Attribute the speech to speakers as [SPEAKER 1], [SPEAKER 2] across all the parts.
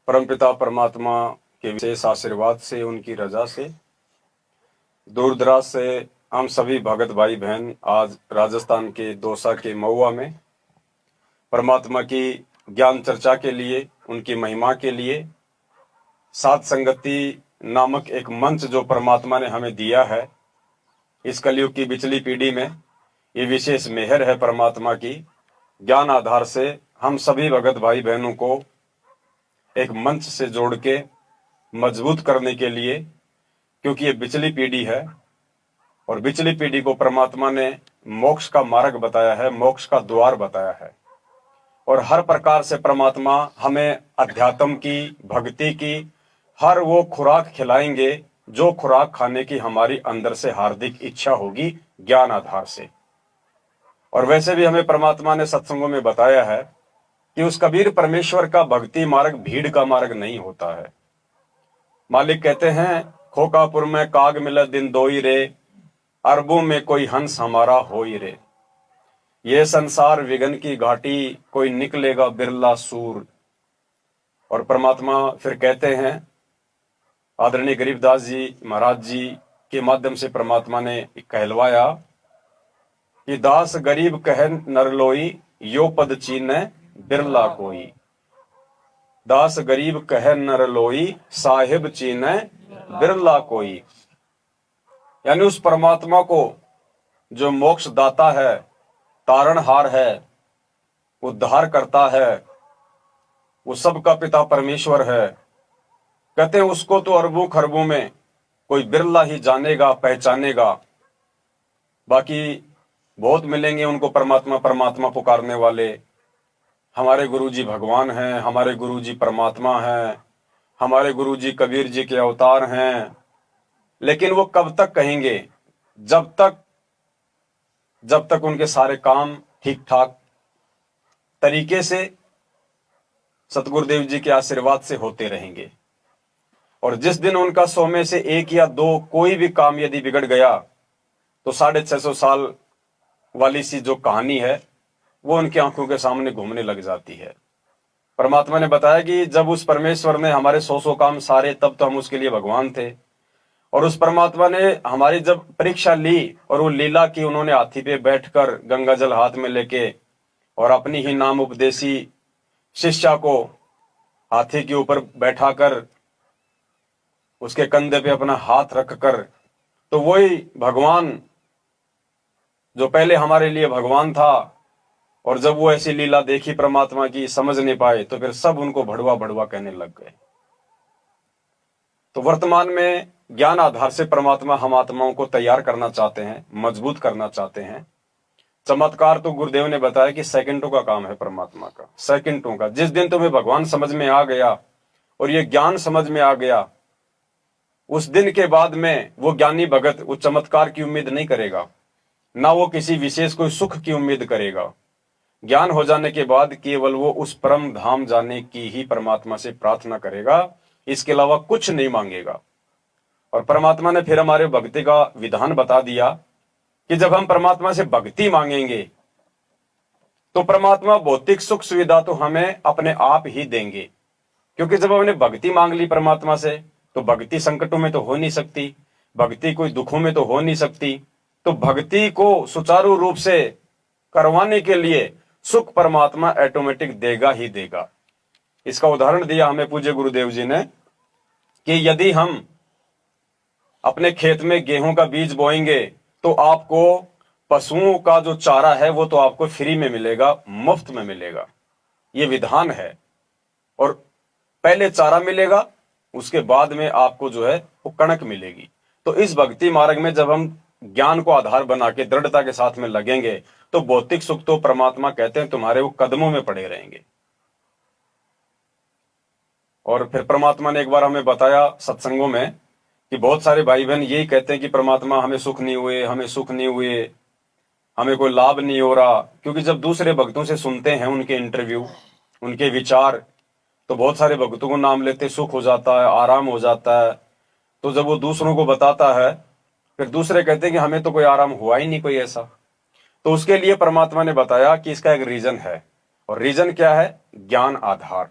[SPEAKER 1] परमपिता परमात्मा के विशेष आशीर्वाद से, उनकी रजा से, दूर दराज से हम सभी भगत भाई बहन आज राजस्थान के दौसा के महुआ में परमात्मा की ज्ञान चर्चा के लिए, उनकी महिमा के लिए सात संगति नामक एक मंच जो परमात्मा ने हमें दिया है, इस कलयुग की बिचली पीढ़ी में ये विशेष मेहर है परमात्मा की। ज्ञान आधार से हम सभी भगत भाई बहनों को एक मंच से जोड़ के मजबूत करने के लिए, क्योंकि ये बिचली पीढ़ी है और बिचली पीढ़ी को परमात्मा ने मोक्ष का मार्ग बताया है, मोक्ष का द्वार बताया है। और हर प्रकार से परमात्मा हमें अध्यात्म की, भक्ति की हर वो खुराक खिलाएंगे जो खुराक खाने की हमारी अंदर से हार्दिक इच्छा होगी ज्ञान आधार से। और वैसे भी हमें परमात्मा ने सत्संगों में बताया है कि उस कबीर परमेश्वर का भक्ति मार्ग भीड़ का मार्ग नहीं होता है। मालिक कहते हैं, खोकापुर में काग मिले दिन दोई रे, अरबों में कोई हंस हमारा होई रे। ये संसार विघन की घाटी, कोई निकलेगा बिरला सूर। और परमात्मा फिर कहते हैं, आदरणीय गरीबदास जी महाराज जी के माध्यम से परमात्मा ने कहलवाया कि दास गरीब कह नरलोई, यो पद चीने बिरला कोई। दास गरीब कह नरलोई, साहिब चीने बिरला कोई। यानी उस परमात्मा को जो मोक्ष दाता है, तारणहार है, उद्धार करता है, वो सबका पिता परमेश्वर है, कहते हैं उसको तो अरबों खरबों में कोई बिरला ही जानेगा, पहचानेगा। बाकी बहुत मिलेंगे उनको परमात्मा परमात्मा पुकारने वाले। हमारे गुरुजी भगवान हैं, हमारे गुरुजी परमात्मा हैं, हमारे गुरुजी कबीर जी के अवतार हैं। लेकिन वो कब तक कहेंगे? जब तक उनके सारे काम ठीक ठाक तरीके से सतगुरुदेव जी के आशीर्वाद से होते रहेंगे। और जिस दिन उनका 100 में से 1 या 2 कोई भी काम यदि बिगड़ गया तो 650 साल वाली सी जो कहानी है वो उनकी आंखों के सामने घूमने लग जाती है। परमात्मा ने बताया कि जब उस परमेश्वर ने हमारे 100 काम सारे, तब तो हम उसके लिए भगवान थे। और उस परमात्मा ने हमारी जब परीक्षा ली और वो लीला की, उन्होंने हाथी पे बैठकर गंगा जल हाथ में लेके और अपनी ही नाम उपदेशी शिष्या को हाथी के ऊपर बैठाकर उसके कंधे पे अपना हाथ रखकर, तो वही भगवान जो पहले हमारे लिए भगवान था, और जब वो ऐसी लीला देखी परमात्मा की, समझ नहीं पाए, तो फिर सब उनको भड़वा भड़वा कहने लग गए। तो वर्तमान में ज्ञान आधार से परमात्मा हम आत्माओं को तैयार करना चाहते हैं, मजबूत करना चाहते हैं। चमत्कार तो गुरुदेव ने बताया कि सेकंडों का काम है परमात्मा का, सेकंडों का। जिस दिन तुम्हें भगवान समझ में आ गया और ये ज्ञान समझ में आ गया, उस दिन के बाद में वो ज्ञानी भगत उस चमत्कार की उम्मीद नहीं करेगा, ना वो किसी विशेष कोई सुख की उम्मीद करेगा। ज्ञान हो जाने के बाद केवल वो उस परम धाम जाने की ही परमात्मा से प्रार्थना करेगा, इसके अलावा कुछ नहीं मांगेगा। और परमात्मा ने फिर हमारे भक्ति का विधान बता दिया कि जब हम परमात्मा से भक्ति मांगेंगे तो परमात्मा भौतिक सुख सुविधा तो हमें अपने आप ही देंगे। क्योंकि जब हमने भक्ति मांग ली परमात्मा से, तो भक्ति संकटों में तो हो नहीं सकती, भक्ति कोई दुखों में तो हो नहीं सकती। तो भक्ति को सुचारू रूप से करवाने के लिए सुख परमात्मा ऑटोमेटिक देगा ही देगा। इसका उदाहरण दिया हमें पूज्य गुरुदेव जी ने कि यदि हम अपने खेत में गेहूं का बीज बोएंगे तो आपको पशुओं का जो चारा है वो तो आपको फ्री में मिलेगा, मुफ्त में मिलेगा। ये विधान है। और पहले चारा मिलेगा, उसके बाद में आपको जो है वो कणक मिलेगी। तो इस भक्ति मार्ग में जब हम ज्ञान को आधार बना के दृढ़ता के साथ में लगेंगे तो भौतिक सुख तो परमात्मा कहते हैं तुम्हारे वो कदमों में पड़े रहेंगे। और फिर परमात्मा ने एक बार हमें बताया सत्संगों में कि बहुत सारे भाई बहन यही कहते हैं कि परमात्मा हमें सुख नहीं हुए, हमें सुख नहीं हुए, हमें कोई लाभ नहीं हो रहा। क्योंकि जब दूसरे भक्तों से सुनते हैं उनके इंटरव्यू, उनके विचार, तो बहुत सारे भक्तों को नाम लेते सुख हो जाता है, आराम हो जाता है। तो जब वो दूसरों को बताता है, फिर दूसरे कहते हैं कि हमें तो कोई आराम हुआ ही नहीं कोई ऐसा। तो उसके लिए परमात्मा ने बताया कि इसका एक रीजन है। और रीजन क्या है? ज्ञान आधार।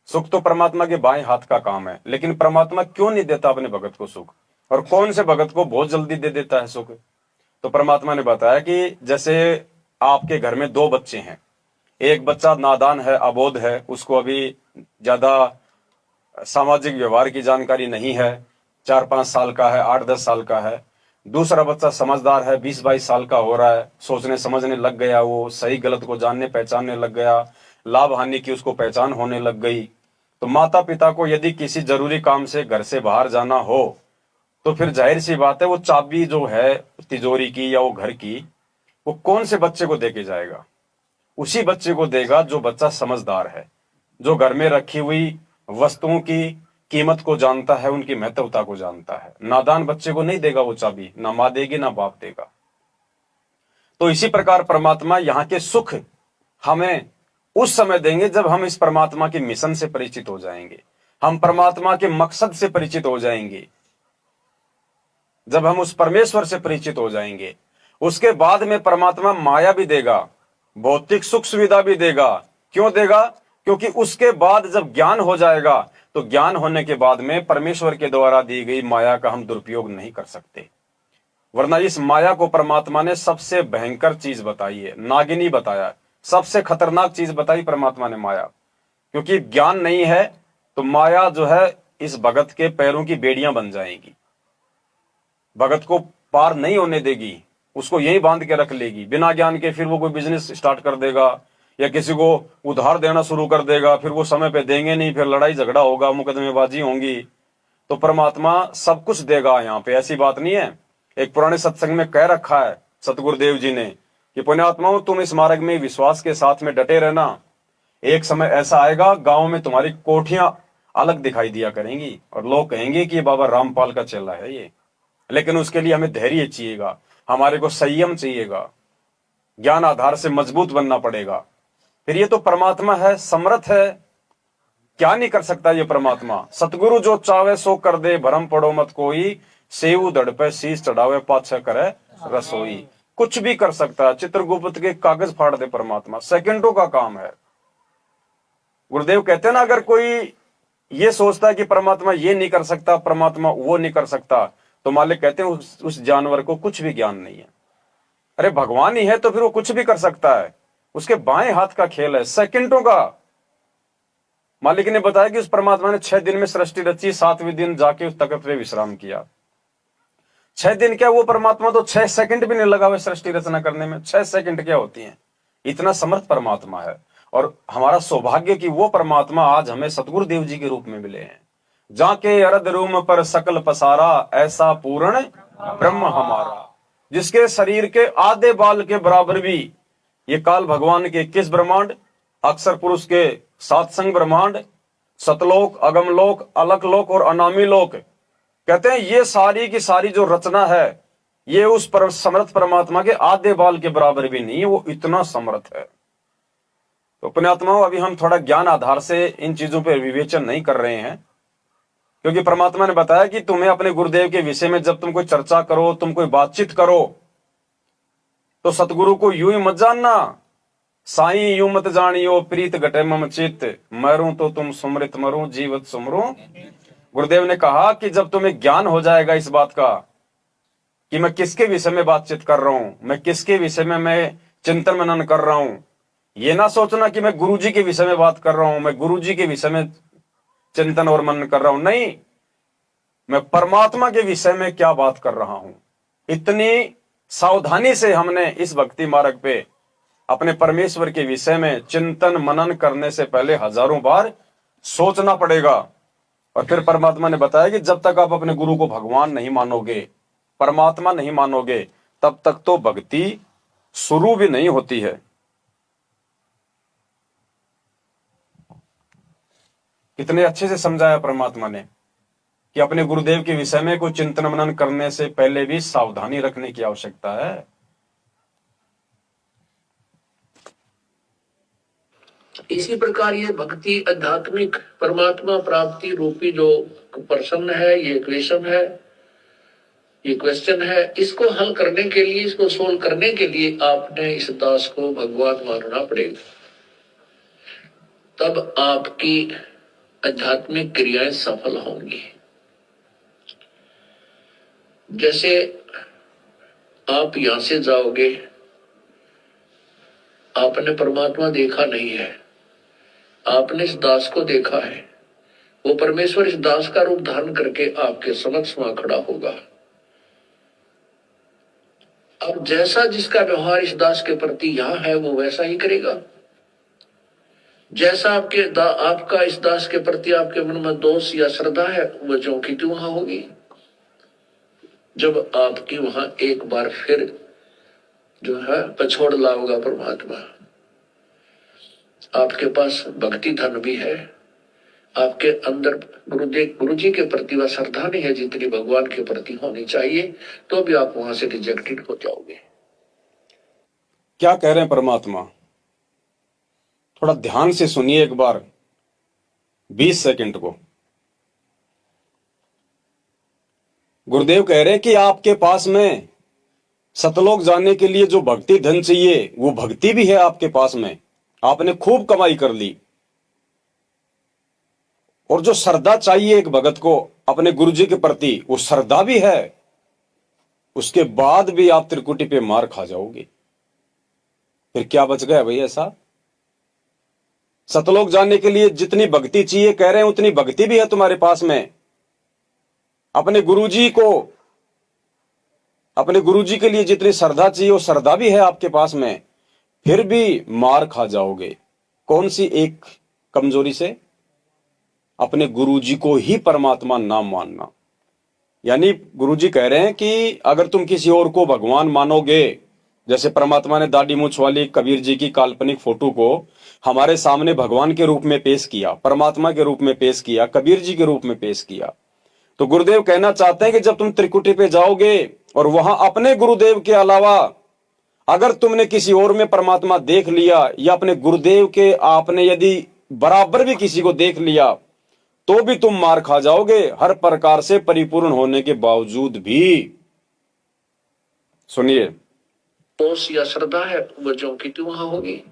[SPEAKER 1] सुख तो परमात्मा के बाएं हाथ का काम है, लेकिन परमात्मा क्यों नहीं देता अपने भगत को सुख? और कौन से भगत को बहुत जल्दी दे देता है सुख? तो परमात्मा ने बताया कि जैसे आपके घर में दो बच्चे हैं, एक बच्चा नादान है, अबोध है, उसको अभी ज्यादा सामाजिक व्यवहार की जानकारी नहीं है, 4-5 साल का है, 8-10 साल का है। दूसरा बच्चा समझदार है, 20-22 साल का हो रहा है, सोचने समझने लग गया, वो सही गलत को जानने पहचानने लग गया, लाभ हानि की उसको पहचान होने लग गई। तो माता पिता को यदि किसी जरूरी काम से घर से बाहर जाना हो तो फिर जाहिर सी बात है वो चाबी जो है तिजोरी की या वो घर की, वो कौन से बच्चे को देके जाएगा? उसी बच्चे को देगा जो बच्चा समझदार है, जो घर में रखी हुई वस्तुओं की कीमत को जानता है, उनकी महत्वता को जानता है। नादान बच्चे को नहीं देगा वो चाबी, ना मां देगी ना बाप देगा। तो इसी प्रकार परमात्मा यहाँ के सुख हमें उस समय देंगे जब हम इस परमात्मा के मिशन से परिचित हो जाएंगे, हम परमात्मा के मकसद से परिचित हो जाएंगे, जब हम उस परमेश्वर से परिचित हो जाएंगे। उसके बाद में परमात्मा माया भी देगा, भौतिक सुख सुविधा भी देगा। क्यों देगा? क्योंकि उसके बाद जब ज्ञान हो जाएगा तो ज्ञान होने के बाद में परमेश्वर के द्वारा दी गई माया का हम दुरुपयोग नहीं कर सकते। वरना इस माया को परमात्मा ने सबसे भयंकर चीज बताई है, नागिनी बताया, सबसे खतरनाक चीज बताई परमात्मा ने माया। क्योंकि ज्ञान नहीं है तो माया जो है इस भगत के पैरों की बेड़ियां बन जाएगी, भगत को पार नहीं होने देगी, उसको यही बांध के रख लेगी। बिना ज्ञान के फिर वो कोई बिजनेस स्टार्ट कर देगा या किसी को उधार देना शुरू कर देगा, फिर वो समय पे देंगे नहीं, फिर लड़ाई झगड़ा होगा, मुकदमेबाजी होंगी। तो परमात्मा सब कुछ देगा यहाँ पे, ऐसी बात नहीं है। एक पुराने सत्संग में कह रखा है सतगुरुदेव जी ने कि पुण्यात्माओं तुम इस मार्ग में विश्वास के साथ में डटे रहना, एक समय ऐसा आएगा गांव में तुम्हारी कोठियां अलग दिखाई दिया करेंगी और लोग कहेंगे कि ये बाबा रामपाल का चेला है ये। लेकिन उसके लिए हमें धैर्य चाहिएगा, हमारे को संयम चाहिएगा, ज्ञान आधार से मजबूत बनना पड़ेगा। फिर ये तो परमात्मा है, समर्थ है, क्या नहीं कर सकता ये परमात्मा। सतगुरु जो चावे सो कर दे, भरम पड़ो मत कोई, सेऊ धड़ पे शीश चढ़ावे पाछा करे रसोई। कुछ भी कर सकता है, चित्रगुप्त के कागज फाड़ दे परमात्मा, सेकंडों का काम है। गुरुदेव कहते हैं ना, अगर कोई ये सोचता है कि परमात्मा ये नहीं कर सकता, परमात्मा वो नहीं कर सकता, तो मालिक कहते हैं उस जानवर को कुछ भी ज्ञान नहीं है। अरे भगवान ही है तो फिर वो कुछ भी कर सकता है, उसके बाएं हाथ का खेल है, सेकंडों का। मालिक ने बताया कि उस परमात्मा ने 6 दिन में सृष्टि रची, 7वें दिन जाके उस तख्त पे विश्राम किया। 6 दिन क्या, वो परमात्मा तो 6 सेकंड भी नहीं लगा हुआ सृष्टि रचना करने में। 6 सेकंड क्या होती है, इतना समर्थ परमात्मा है। और हमारा सौभाग्य कि वो परमात्मा आज हमें सतगुरु देव जी के रूप में मिले हैं। जाके अरद रूम पर सकल पसारा, ऐसा पूर्ण ब्रह्म हमारा, जिसके शरीर के आधे बाल के बराबर भी ये काल भगवान के 21 ब्रह्मांड, अक्षर पुरुष के 7 संग ब्रह्मांड, सतलोक, अगमलोक, अलकलोक और अनामी लोक, कहते हैं ये सारी की सारी जो रचना है ये उस समर्थ परमात्मा के आधे बाल के बराबर भी नहीं है, वो इतना समर्थ है। तो पुण्यात्माओं, अभी हम थोड़ा ज्ञान आधार से इन चीजों पर विवेचन नहीं कर रहे हैं, क्योंकि परमात्मा ने बताया कि तुम्हें अपने गुरुदेव के विषय में जब तुम कोई चर्चा करो, तुम कोई बातचीत करो, तो सतगुरु को यूं ही मत जानना, साईं यूं मत जानियो प्रीत घटे मम चित, मरूं तो तुम सुमृत मरूं जीवत सुमरूं। गुरुदेव ने कहा कि जब तुम्हें ज्ञान हो जाएगा इस बात का कि मैं किसके विषय में बातचीत कर रहा हूं, मैं किसके विषय में मैं चिंतन मनन कर रहा हूं, ये ना सोचना कि मैं गुरुजी के विषय में बात कर रहा हूं, मैं गुरुजी के विषय में चिंतन और मनन कर रहा हूं, नहीं, मैं परमात्मा के विषय में क्या बात कर रहा हूं। इतनी सावधानी से हमने इस भक्ति मार्ग पे अपने परमेश्वर के विषय में चिंतन मनन करने से पहले हजारों बार सोचना पड़ेगा। और फिर परमात्मा ने बताया कि जब तक आप अपने गुरु को भगवान नहीं मानोगे, परमात्मा नहीं मानोगे, तब तक तो भक्ति शुरू भी नहीं होती है। कितने अच्छे से समझाया परमात्मा ने कि अपने गुरुदेव के विषय में कोई चिंतन मनन करने से पहले भी सावधानी रखने की आवश्यकता है।
[SPEAKER 2] इसी प्रकार ये भक्ति आध्यात्मिक परमात्मा प्राप्ति रूपी जो प्रश्न है, ये क्वेश्चन है, ये क्वेश्चन है, इसको हल करने के लिए, इसको सोल्व करने के लिए आपने इस दास को भगवान मानना पड़ेगा। तब आपकी आध्यात्मिक क्रियाएं सफल होंगी। जैसे आप यहां से जाओगे, आपने परमात्मा देखा नहीं है, आपने इस दास को देखा है, वो परमेश्वर इस दास का रूप धारण करके आपके समक्ष वहां खड़ा होगा। अब जैसा जिसका व्यवहार इस दास के प्रति यहां है वो वैसा ही करेगा। जैसा आपका इस दास के प्रति आपके मन में दोष या श्रद्धा है वो ज्यों की त्यों वहां होगी। जब आपकी वहां एक बार फिर जो है पछोड़ लाओगा परमात्मा, आपके पास भक्ति धन भी है, आपके अंदर गुरु जी के प्रति वह श्रद्धा नहीं है जितनी भगवान के प्रति होनी चाहिए, तो भी आप वहां से रिजेक्टेड हो जाओगे।
[SPEAKER 1] क्या कह रहे हैं परमात्मा? थोड़ा ध्यान से सुनिए एक बार, 20 सेकंड को। गुरुदेव कह रहे हैं कि आपके पास में सतलोक जाने के लिए जो भक्ति धन चाहिए वो भक्ति भी है आपके पास में, आपने खूब कमाई कर ली। और जो श्रद्धा चाहिए एक भगत को अपने गुरु जी के प्रति, वो श्रद्धा भी है। उसके बाद भी आप त्रिकुटी पे मार खा जाओगे। फिर क्या बच गया भाई? ऐसा सतलोक जाने के लिए जितनी भक्ति चाहिए कह रहे हैं उतनी भक्ति भी है तुम्हारे पास में, अपने गुरुजी के लिए जितनी श्रद्धा चाहिए वो श्रद्धा भी है आपके पास में, फिर भी मार खा जाओगे। कौन सी एक कमजोरी से? अपने गुरुजी को ही परमात्मा नाम मानना। यानी गुरुजी कह रहे हैं कि अगर तुम किसी और को भगवान मानोगे, जैसे परमात्मा ने दाढ़ी मूंछ वाली कबीर जी की काल्पनिक फोटो को हमारे सामने भगवान के रूप में पेश किया, परमात्मा के रूप में पेश किया, कबीर जी के रूप में पेश किया, तो गुरुदेव कहना चाहते हैं कि जब तुम त्रिकुटी पे जाओगे और वहां अपने गुरुदेव के अलावा अगर तुमने किसी और में परमात्मा देख लिया, या अपने गुरुदेव के आपने यदि बराबर भी किसी को देख लिया, तो भी तुम मार खा जाओगे, हर प्रकार से परिपूर्ण होने के बावजूद भी। सुनिए,
[SPEAKER 2] दोष या श्रद्धा है वो ज्यों की त्यों वहां होगी।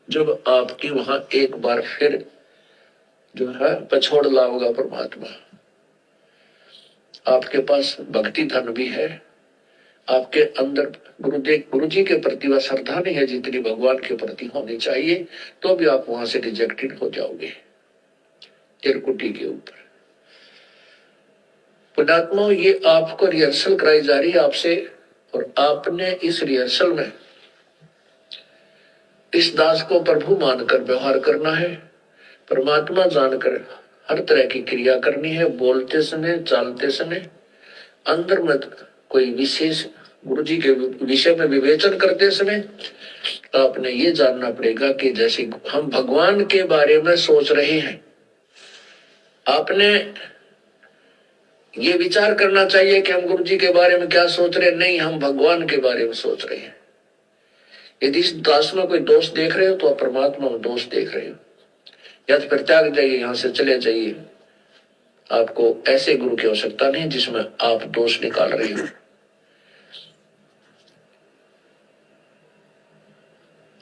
[SPEAKER 2] जब आपकी वहां एक बार फिर जो है पछोड़ लाओगा परमात्मा, आपके पास भक्ति धन भी है, आपके अंदर गुरु जी के प्रति वह श्रद्धा नहीं है जितनी भगवान के प्रति होनी चाहिए, तो भी आप वहां से रिजेक्टेड हो जाओगे त्रिकुटी के ऊपर। पुण्यात्मा, ये आपको रिहर्सल कराई जा रही है आपसे, और आपने इस रिहर्सल में इस दास को प्रभु मानकर व्यवहार करना है, परमात्मा जानकर हर तरह की क्रिया करनी है। बोलते समय, चालते समय, अंदर में कोई विशेष गुरु जी के विषय में विवेचन करते समय आपने ये जानना पड़ेगा कि जैसे हम भगवान के बारे में सोच रहे हैं, आपने ये विचार करना चाहिए कि हम गुरु जी के बारे में क्या सोच रहे हैं। नहीं, हम भगवान के बारे में सोच रहे हैं। यदि इस दास में कोई दोष देख रहे हो तो आप परमात्मा में दोष देख रहे हो, या तो फिर त्याग जाइए, यहां से चले जाइए। आपको ऐसे गुरु की आवश्यकता नहीं जिसमें आप दोष निकाल रहे हो।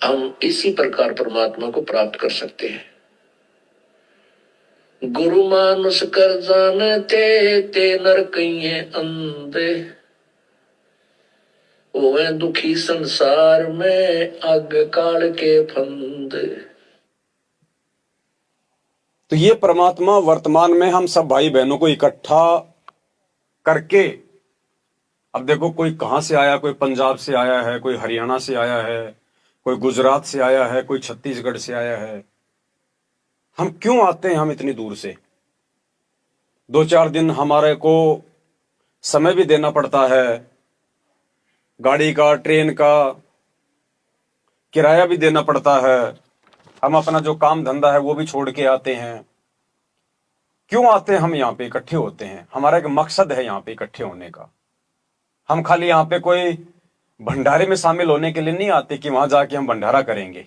[SPEAKER 2] हम इसी प्रकार परमात्मा को प्राप्त कर सकते हैं। गुरु मानुष कर जानते ते नर कहिए अंधे, ओए दुखी संसार में आग काल के फंदे।
[SPEAKER 1] तो ये परमात्मा वर्तमान में हम सब भाई बहनों को इकट्ठा करके, अब देखो कोई कहां से आया, कोई पंजाब से आया है, कोई हरियाणा से आया है, कोई गुजरात से आया है, कोई छत्तीसगढ़ से आया है। हम क्यों आते हैं? हम इतनी दूर से 2-4 दिन हमारे को समय भी देना पड़ता है, गाड़ी का, ट्रेन का किराया भी देना पड़ता है, हम अपना जो काम धंधा है वो भी छोड़ के आते हैं। क्यों आते हैं? हम यहाँ पे इकट्ठे होते हैं, हमारा एक मकसद है यहाँ पे इकट्ठे होने का। हम खाली यहाँ पे कोई भंडारे में शामिल होने के लिए नहीं आते कि वहां जाके हम भंडारा करेंगे।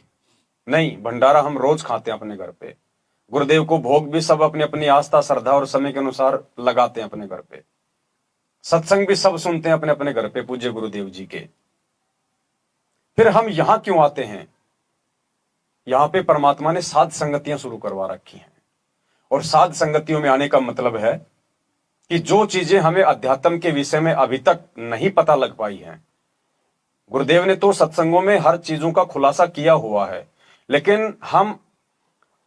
[SPEAKER 1] नहीं, भंडारा हम रोज खाते हैं अपने घर पे। गुरुदेव को भोग भी सब अपनी अपनी आस्था, श्रद्धा और समय के अनुसार लगाते हैं अपने घर पे। सत्संग भी सब सुनते हैं अपने अपने घर पे पूज्य गुरुदेव जी के। फिर हम यहां क्यों आते हैं? यहां पे परमात्मा ने साध संगतियां शुरू करवा रखी हैं। और साध संगतियों में आने का मतलब है कि जो चीजें हमें अध्यात्म के विषय में अभी तक नहीं पता लग पाई हैं, गुरुदेव ने तो सत्संगों में हर चीजों का खुलासा किया हुआ है, लेकिन हम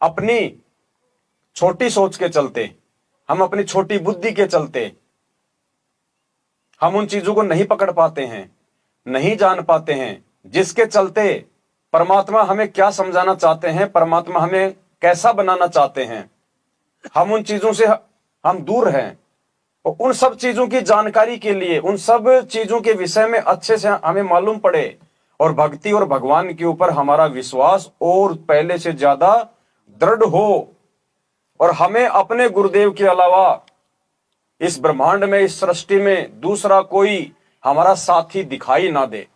[SPEAKER 1] अपनी छोटी सोच के चलते, हम अपनी छोटी बुद्धि के चलते हम उन चीजों को नहीं पकड़ पाते हैं, नहीं जान पाते हैं, जिसके चलते परमात्मा हमें क्या समझाना चाहते हैं, परमात्मा हमें कैसा बनाना चाहते हैं, हम उन चीजों से हम दूर हैं। और उन सब चीजों की जानकारी के लिए, उन सब चीजों के विषय में अच्छे से हमें मालूम पड़े और भक्ति और भगवान के ऊपर हमारा विश्वास और पहले से ज्यादा दृढ़ हो, और हमें अपने गुरुदेव के अलावा इस ब्रह्मांड में, इस सृष्टि में दूसरा कोई हमारा साथी दिखाई ना दे।